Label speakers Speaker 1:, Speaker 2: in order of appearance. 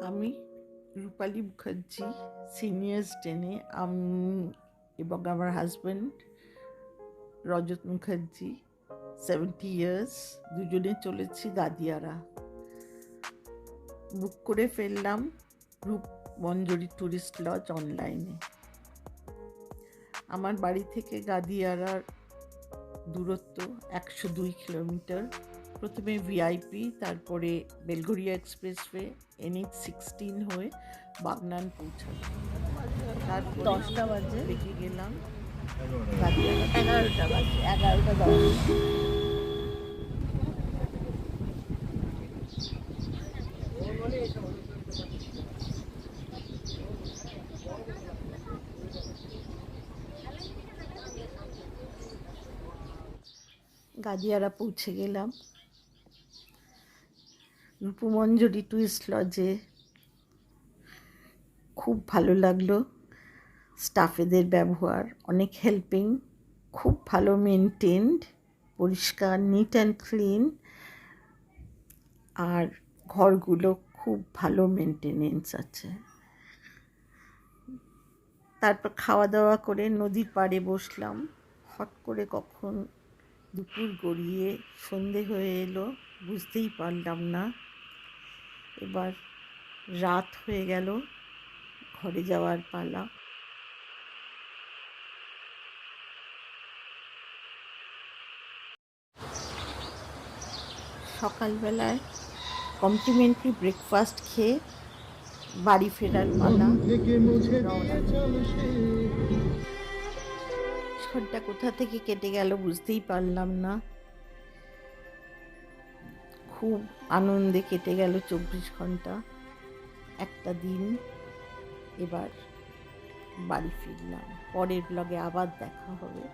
Speaker 1: আমি রূপালী মুখার্জি, সিনিয়র্স টেনে আমি এবং আমার হাজব্যান্ড রজত মুখার্জি 70 ইয়ার্স দুজনে চলেছি গাদিয়ারা। বুক করে ফেললাম রূপমঞ্জরি ট্যুরিস্ট লজ অনলাইনে। আমার বাড়ি থেকে গাদিয়ারার দূরত্ব 102 কিলোমিটার। প্রথমে ভিআইপি, তারপরে বেলঘরিয়া এক্সপ্রেসওয়ে, NH16 হয়ে বাগনান পৌঁছালো। তারপর
Speaker 2: 10টা বাজে,
Speaker 1: লেগে গেলাম
Speaker 2: 11টা বাজে, 11টা 10।
Speaker 1: গাদিয়ারা পৌঁছে গেলাম। রূপমঞ্জরি টুরিস্ট লজে খুব ভালো লাগলো। স্টাফেদের ব্যবহার অনেক হেল্পিং, খুব ভালো মেনটেনড, পরিষ্কার, নিট অ্যান্ড ক্লিন, আর ঘরগুলো খুব ভালো মেনটেনেন্স আছে। তারপর খাওয়া দাওয়া করে নদীর পাড়ে বসলাম। হট করে কখন দুপুর গড়িয়ে সন্ধে হয়ে এলো বুঝতেই পারলাম না। এবার রাত হয়ে গেল, ঘরে যাওয়ার পালা। সকালবেলায় কমপ্লিমেন্টারি ব্রেকফাস্ট খেয়ে বাড়ি ফেরার পালা। ঘন্টা কোথা থেকে কেটে গেল বুঝতেই পারলাম না। খুব আনন্দে কেটে গেল 24 ঘন্টা, একটা দিন। এবার বাড়ি ফিরলাম। পরের ব্লগে আবার দেখা হবে।